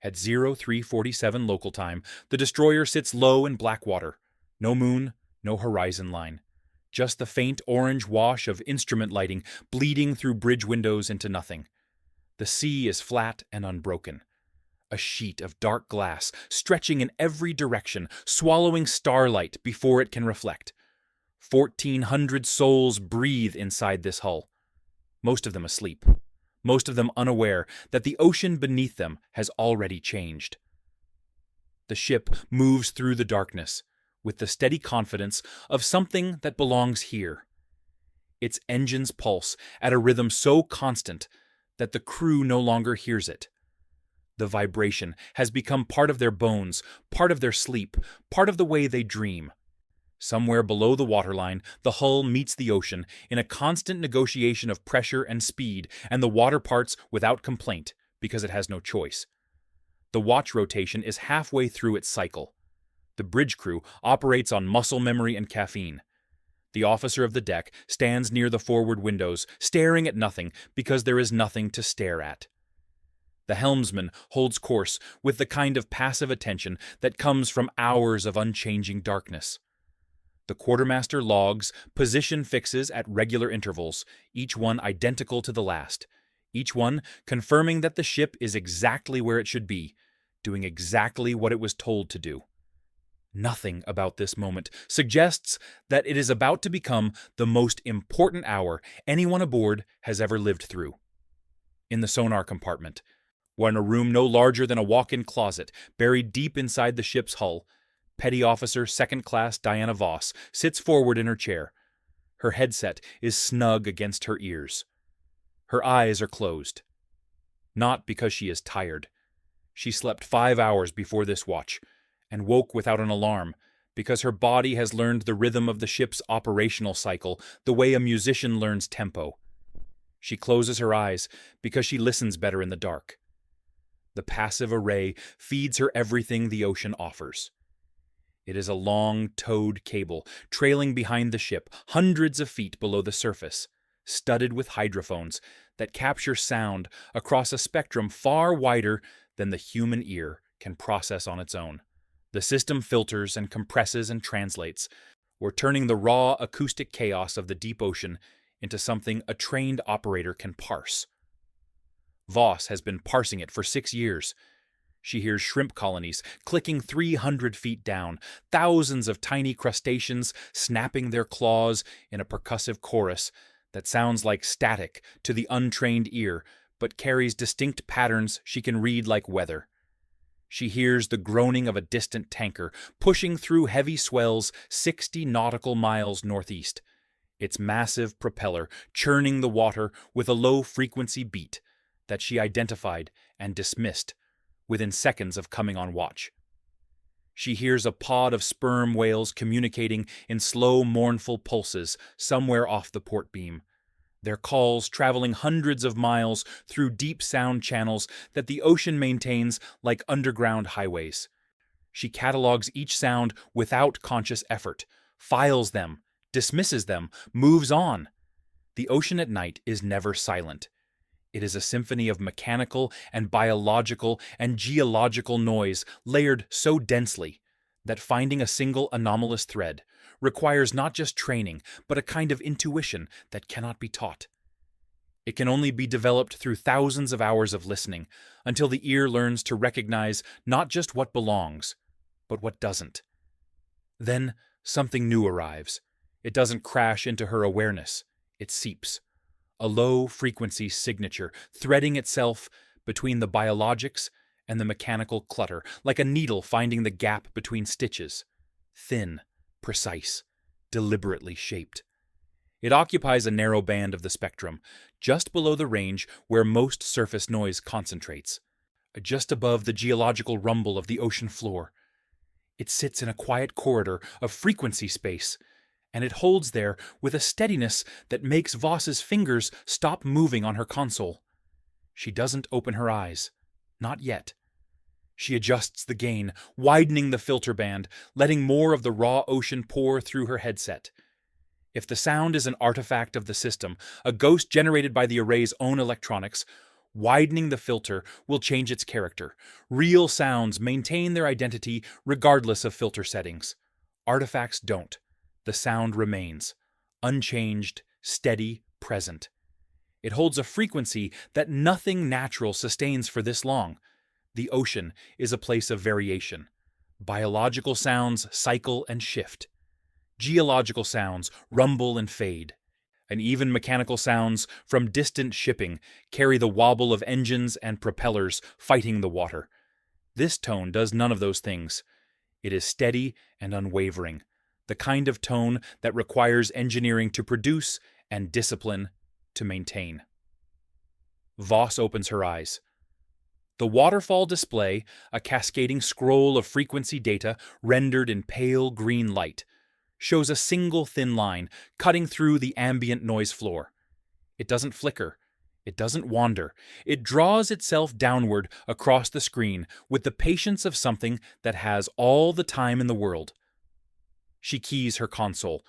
At 0347 local time, the destroyer sits low in black water. No moon, no horizon line. Just the faint orange wash of instrument lighting bleeding through bridge windows into nothing. The sea is flat and unbroken. A sheet of dark glass stretching in every direction, swallowing starlight before it can reflect. 1,400 souls breathe inside this hull. Most of them asleep. Most of them unaware that the ocean beneath them has already changed. The ship moves through the darkness with the steady confidence of something that belongs here. Its engines pulse at a rhythm so constant that the crew no longer hears it. The vibration has become part of their bones, part of their sleep, part of the way they dream. Somewhere below the waterline, the hull meets the ocean in a constant negotiation of pressure and speed, and the water parts without complaint, because it has no choice. The watch rotation is halfway through its cycle. The bridge crew operates on muscle memory and caffeine. The officer of the deck stands near the forward windows, staring at nothing because there is nothing to stare at. The helmsman holds course with the kind of passive attention that comes from hours of unchanging darkness. The quartermaster logs position fixes at regular intervals, each one identical to the last, each one confirming that the ship is exactly where it should be, doing exactly what it was told to do. Nothing about this moment suggests that it is about to become the most important hour anyone aboard has ever lived through. In the sonar compartment, or in a room no larger than a walk-in closet buried deep inside the ship's hull, Petty Officer Second Class Diana Voss sits forward in her chair. Her headset is snug against her ears. Her eyes are closed. Not because she is tired. She slept 5 hours before this watch, and woke without an alarm, because her body has learned the rhythm of the ship's operational cycle the way a musician learns tempo. She closes her eyes because she listens better in the dark. The passive array feeds her everything the ocean offers. It is a long, towed cable, trailing behind the ship, hundreds of feet below the surface, studded with hydrophones that capture sound across a spectrum far wider than the human ear can process on its own. The system filters and compresses and translates. We're turning the raw acoustic chaos of the deep ocean into something a trained operator can parse. Voss has been parsing it for 6 years. She hears shrimp colonies clicking 300 feet down, thousands of tiny crustaceans snapping their claws in a percussive chorus that sounds like static to the untrained ear, but carries distinct patterns she can read like weather. She hears the groaning of a distant tanker pushing through heavy swells 60 nautical miles northeast, its massive propeller churning the water with a low-frequency beat that she identified and dismissed within seconds of coming on watch. She hears a pod of sperm whales communicating in slow, mournful pulses somewhere off the port beam, their calls traveling hundreds of miles through deep sound channels that the ocean maintains like underground highways. She catalogs each sound without conscious effort, files them, dismisses them, moves on. The ocean at night is never silent. It is a symphony of mechanical and biological and geological noise layered so densely that finding a single anomalous thread requires not just training, but a kind of intuition that cannot be taught. It can only be developed through thousands of hours of listening until the ear learns to recognize not just what belongs, but what doesn't. Then something new arrives. It doesn't crash into her awareness. It seeps. A low-frequency signature threading itself between the biologics and the mechanical clutter, like a needle finding the gap between stitches. Thin, precise, deliberately shaped. It occupies a narrow band of the spectrum, just below the range where most surface noise concentrates, just above the geological rumble of the ocean floor. It sits in a quiet corridor of frequency space, and it holds there with a steadiness that makes Voss's fingers stop moving on her console. She doesn't open her eyes. Not yet. She adjusts the gain, widening the filter band, letting more of the raw ocean pour through her headset. If the sound is an artifact of the system, a ghost generated by the array's own electronics, Widening the filter will change its character. Real sounds maintain their identity regardless of filter settings. Artifacts don't. The sound remains. Unchanged, steady, present. It holds a frequency that nothing natural sustains for this long. The ocean is a place of variation. Biological sounds cycle and shift. Geological sounds rumble and fade. And even mechanical sounds from distant shipping carry the wobble of engines and propellers fighting the water. This tone does none of those things. It is steady and unwavering, the kind of tone that requires engineering to produce and discipline to maintain. Voss opens her eyes. The waterfall display, a cascading scroll of frequency data rendered in pale green light, shows a single thin line cutting through the ambient noise floor. It doesn't flicker. It doesn't wander. It draws itself downward across the screen with the patience of something that has all the time in the world. She keys her console.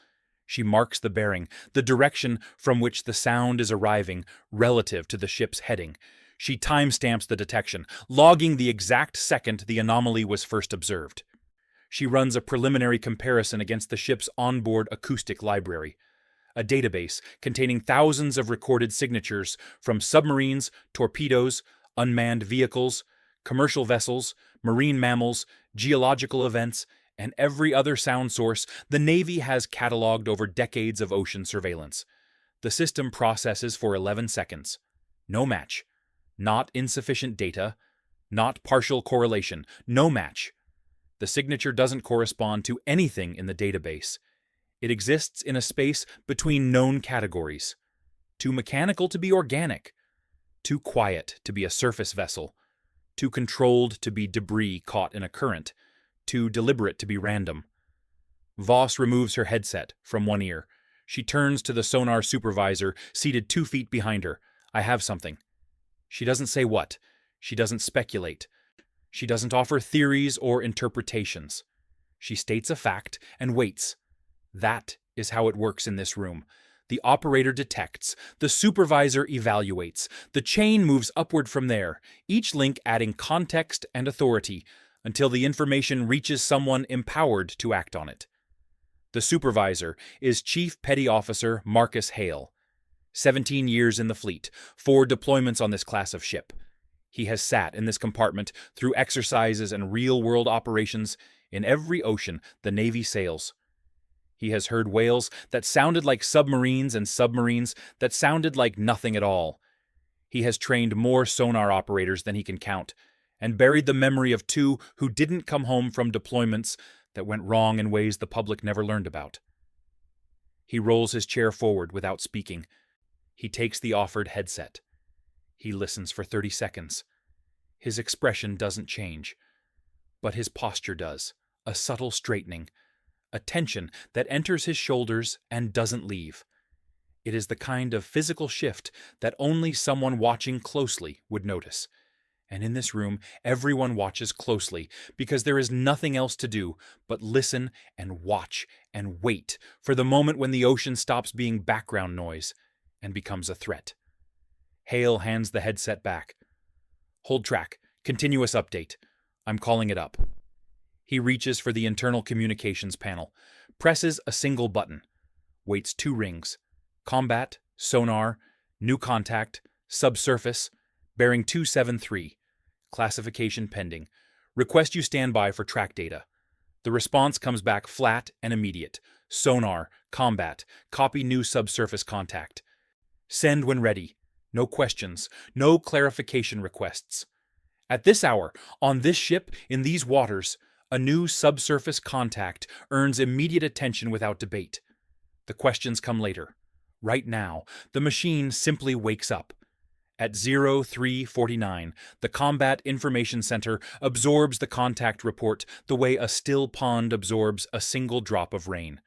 She marks the bearing, the direction from which the sound is arriving relative to the ship's heading. She timestamps the detection, logging the exact second the anomaly was first observed. She runs a preliminary comparison against the ship's onboard acoustic library, a database containing thousands of recorded signatures from submarines, torpedoes, unmanned vehicles, commercial vessels, marine mammals, geological events, and every other sound source the Navy has cataloged over decades of ocean surveillance. The system processes for 11 seconds. No match. Not insufficient data. Not partial correlation. No match. The signature doesn't correspond to anything in the database. It exists in a space between known categories. Too mechanical to be organic. Too quiet to be a surface vessel. Too controlled to be debris caught in a current. Too deliberate to be random. Voss removes her headset from one ear. She turns to the sonar supervisor, seated 2 feet behind her. I have something. She doesn't say what. She doesn't speculate. She doesn't offer theories or interpretations. She states a fact and waits. That is how it works in this room. The operator detects. The supervisor evaluates. The chain moves upward from there, each link adding context and authority until the information reaches someone empowered to act on it. The supervisor is Chief Petty Officer Marcus Hale. 17 years in the fleet, 4 deployments on this class of ship. He has sat in this compartment through exercises and real-world operations in every ocean the Navy sails. He has heard whales that sounded like submarines and submarines that sounded like nothing at all. He has trained more sonar operators than he can count, and buried the memory of 2 who didn't come home from deployments that went wrong in ways the public never learned about. He rolls his chair forward without speaking. He takes the offered headset. He listens for 30 seconds. His expression doesn't change, but his posture does, a subtle straightening, a tension that enters his shoulders and doesn't leave. It is the kind of physical shift that only someone watching closely would notice. And in this room, everyone watches closely because there is nothing else to do but listen and watch and wait for the moment when the ocean stops being background noise and becomes a threat. Hale hands the headset back. Hold track. Continuous update. I'm calling it up. He reaches for the internal communications panel, presses a single button, waits 2 rings. Combat, sonar, new contact, subsurface, bearing 273. Classification pending. Request you stand by for track data. The response comes back flat and immediate. Sonar, combat, copy new subsurface contact. Send when ready. No questions, no clarification requests. At this hour, on this ship, in these waters, a new subsurface contact earns immediate attention without debate. The questions come later. Right now, the machine simply wakes up. At 0349, the Combat Information Center absorbs the contact report the way a still pond absorbs a single drop of rain.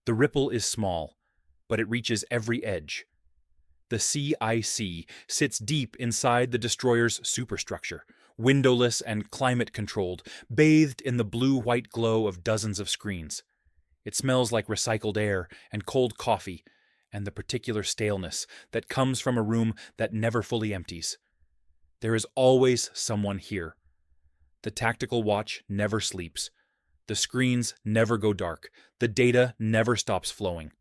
The ripple is small, but it reaches every edge. The CIC sits deep inside the destroyer's superstructure, windowless and climate-controlled, bathed in the blue-white glow of dozens of screens. It smells like recycled air and cold coffee, and the particular staleness that comes from a room that never fully empties. There is always someone here. The tactical watch never sleeps. The screens never go dark. The data never stops flowing.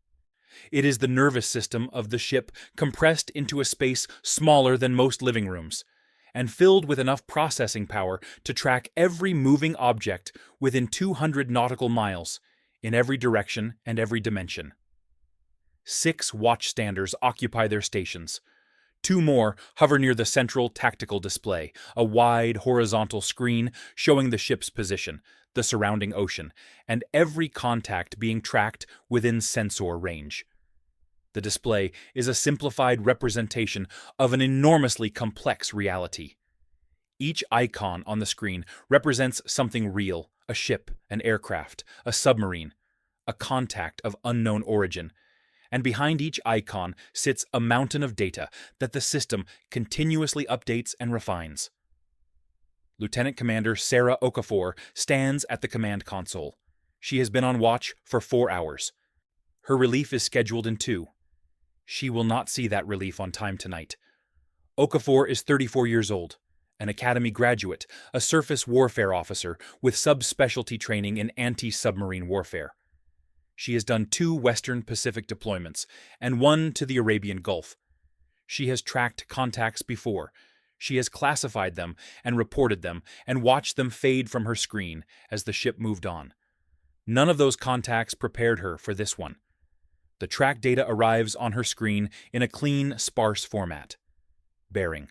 It is the nervous system of the ship compressed into a space smaller than most living rooms, and filled with enough processing power to track every moving object within 200 nautical miles, in every direction and every dimension. 6 watchstanders occupy their stations. 2 more hover near the central tactical display, a wide horizontal screen showing the ship's position, the surrounding ocean, and every contact being tracked within sensor range. The display is a simplified representation of an enormously complex reality. Each icon on the screen represents something real: a ship, an aircraft, a submarine, a contact of unknown origin, and behind each icon sits a mountain of data that the system continuously updates and refines. Lieutenant Commander Sarah Okafor stands at the command console. She has been on watch for 4 hours. Her relief is scheduled in 2. She will not see that relief on time tonight. Okafor is 34 years old, an academy graduate, a surface warfare officer with subspecialty training in anti-submarine warfare. She has done 2 Western Pacific deployments and 1 to the Arabian Gulf. She has tracked contacts before. She has classified them and reported them and watched them fade from her screen as the ship moved on. None of those contacts prepared her for this one. The track data arrives on her screen in a clean, sparse format. Bearing,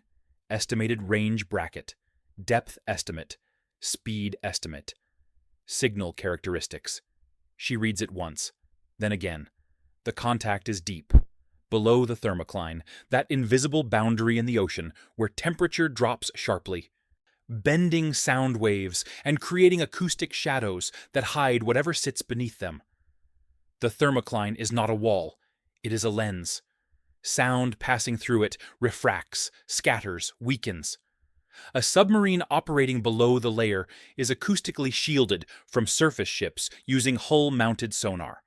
estimated range bracket, depth estimate, speed estimate, signal characteristics. She reads it once, then again. The contact is deep, below the thermocline, that invisible boundary in the ocean where temperature drops sharply, bending sound waves and creating acoustic shadows that hide whatever sits beneath them. The thermocline is not a wall, it is a lens. Sound passing through it refracts, scatters, weakens. A submarine operating below the layer is acoustically shielded from surface ships using hull-mounted sonar.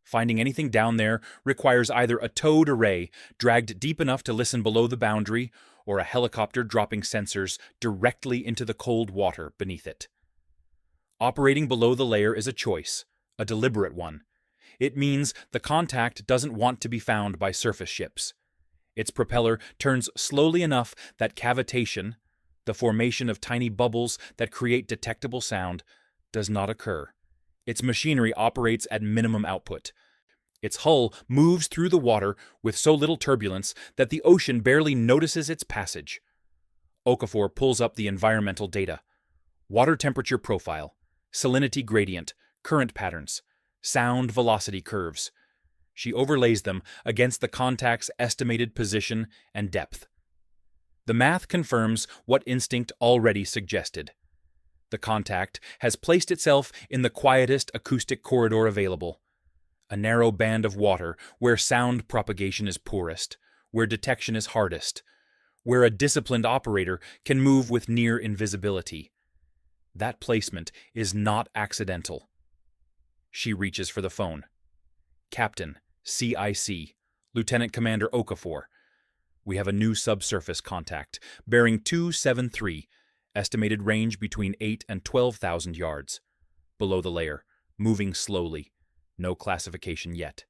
Finding anything down there requires either a towed array dragged deep enough to listen below the boundary or a helicopter dropping sensors directly into the cold water beneath it. Operating below the layer is a choice, a deliberate one. It means the contact doesn't want to be found by surface ships. Its propeller turns slowly enough that cavitation, the formation of tiny bubbles that create detectable sound, does not occur. Its machinery operates at minimum output. Its hull moves through the water with so little turbulence that the ocean barely notices its passage. Okafor pulls up the environmental data: water temperature profile, salinity gradient, current patterns, sound velocity curves. She overlays them against the contact's estimated position and depth. The math confirms what instinct already suggested. The contact has placed itself in the quietest acoustic corridor available, a narrow band of water where sound propagation is poorest, where detection is hardest, where a disciplined operator can move with near invisibility. That placement is not accidental. She reaches for the phone. Captain, CIC, Lieutenant Commander Okafor. We have a new subsurface contact, bearing 273, estimated range between 8 and 12,000 yards. Below the layer, moving slowly. No classification yet.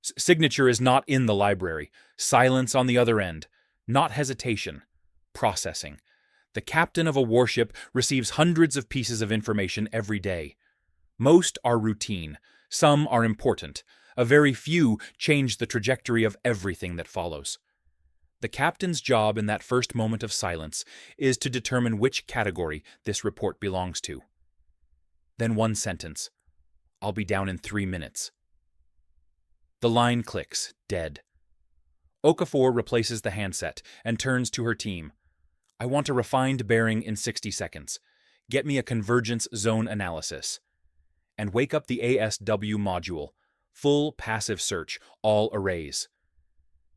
Signature is not in the library. Silence on the other end. Not hesitation. Processing. The captain of a warship receives hundreds of pieces of information every day. Most are routine. Some are important. A very few change the trajectory of everything that follows. The captain's job in that first moment of silence is to determine which category this report belongs to. Then one sentence: I'll be down in 3 minutes. The line clicks, dead. Okafor replaces the handset and turns to her team. I want a refined bearing in 60 seconds. Get me a convergence zone analysis. And wake up the ASW module. Full passive search, all arrays.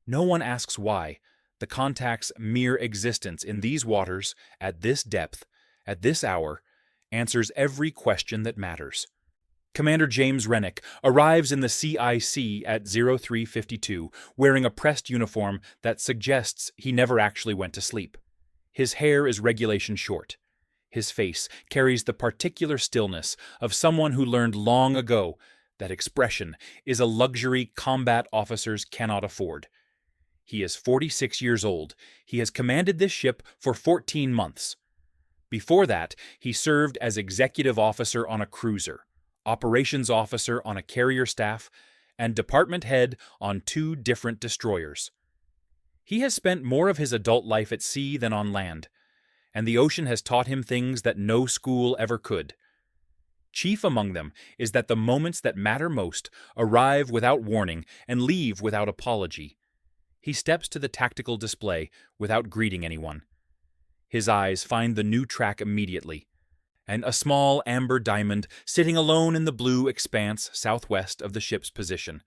No one asks why. The contact's mere existence in these waters, at this depth, at this hour, answers every question that matters. Commander James Rennick arrives in the CIC at 0352, wearing a pressed uniform that suggests he never actually went to sleep. His hair is regulation short. His face carries the particular stillness of someone who learned long ago that expression is a luxury combat officers cannot afford. He is 46 years old. He has commanded this ship for 14 months. Before that, he served as executive officer on a cruiser, operations officer on a carrier staff, and department head on 2 different destroyers. He has spent more of his adult life at sea than on land, and the ocean has taught him things that no school ever could. Chief among them is that the moments that matter most arrive without warning and leave without apology. He steps to the tactical display without greeting anyone. His eyes find the new track immediately, and a small amber diamond sitting alone in the blue expanse southwest of the ship's position.